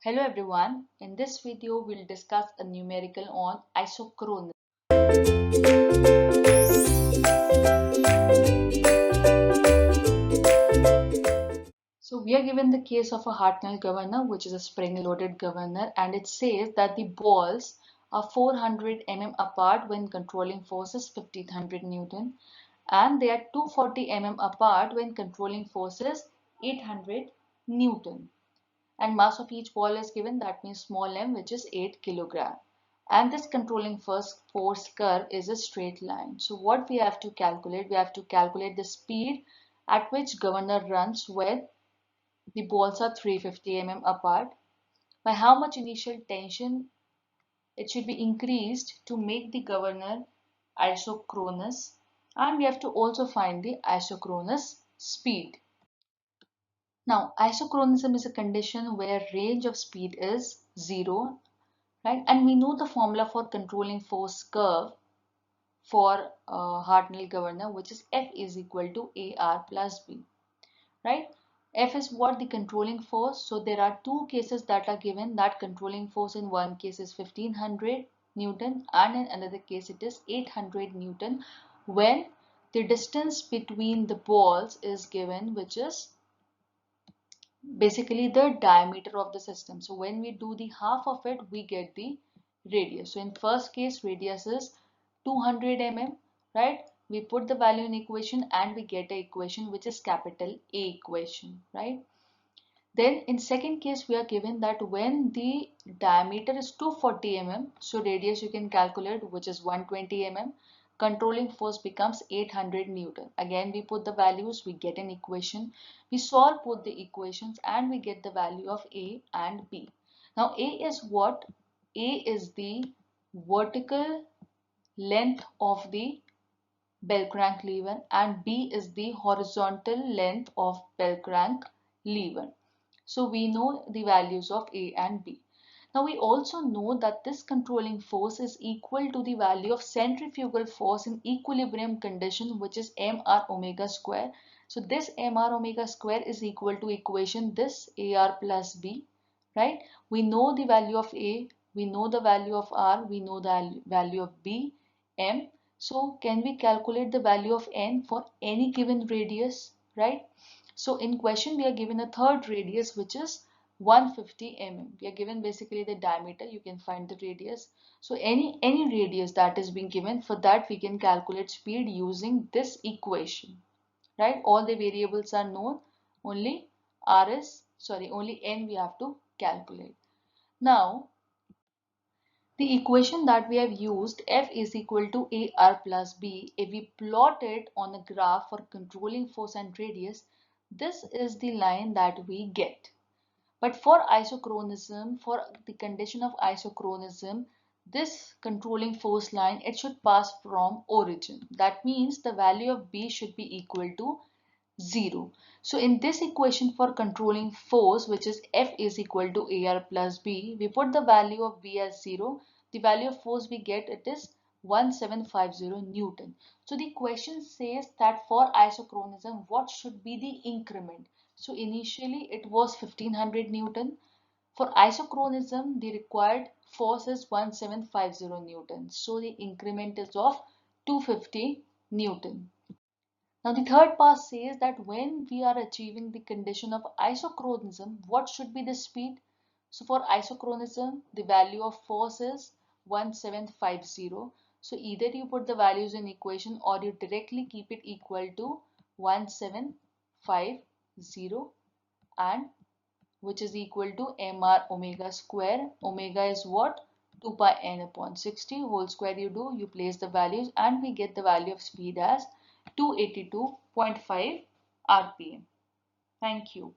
Hello everyone, in this video we'll discuss a numerical on isochronism. So we are given the case of a Hartnell governor, which is a spring-loaded governor, and it says that the balls are 400 mm apart when controlling force is 1500 Newton, and they are 240 mm apart when controlling force is 800 Newton. And mass of each ball is given, that means small m, which is 8 kilogram. And this controlling force curve is a straight line. So what we have to calculate? We have to calculate the speed at which governor runs when the balls are 350 mm apart. By how much initial tension it should be increased to make the governor isochronous. And we have to also find the isochronous speed. Now, isochronism is a condition where range of speed is 0, right? And we know the formula for controlling force curve for Hartnell governor, which is F is equal to AR plus B, right? F is what? The controlling force. So there are two cases that are given. That controlling force in one case is 1500 Newton and in another case it is 800 Newton when the distance between the balls is given, which is basically the diameter of the system. So when we do the half of it, we get the radius. So in first case, radius is 200 mm, right? We put the value in equation and we get a equation which is capital A equation, right? Then in second case, we are given that when the diameter is 240 mm, so radius you can calculate, which is 120 mm, controlling force becomes 800 Newton. Again, we put the values, we get an equation. We solve both the equations and we get the value of A and B. Now A is what? A is the vertical length of the bell crank lever and B is the horizontal length of bell crank lever. So we know the values of A and B. Now we also know that this controlling force is equal to the value of centrifugal force in equilibrium condition, which is mr omega square. So this mr omega square is equal to equation this AR plus B, right? We know the value of A, we know the value of R, we know the value of B, M. So can we calculate the value of N for any given radius, right? So in question we are given a third radius which is 150 mm. We are given basically the diameter, you can find the radius. So any radius that is being given, for that we can calculate speed using this equation, right? All the variables are known, only only N we have to calculate. Now the equation that we have used, F is equal to AR plus B, if we plot it on a graph for controlling force and radius, this is the line that we get. But for isochronism, for the condition of isochronism, this controlling force line, it should pass from origin. That means the value of B should be equal to 0. So in this equation for controlling force, which is F is equal to AR plus B, we put the value of B as 0. The value of force we get, it is 1750 Newton. So the question says that for isochronism, what should be the increment? So initially it was 1500 Newton. For isochronism, the required force is 1750 Newton. So the increment is of 250 Newton. Now the third part says that when we are achieving the condition of isochronism, what should be the speed? So for isochronism, the value of force is 1750. So either you put the values in equation or you directly keep it equal to 1750 and which is equal to mr omega square. Omega is what? 2 pi n upon 60 whole square you do, you place the values and we get the value of speed as 282.5 rpm. Thank you.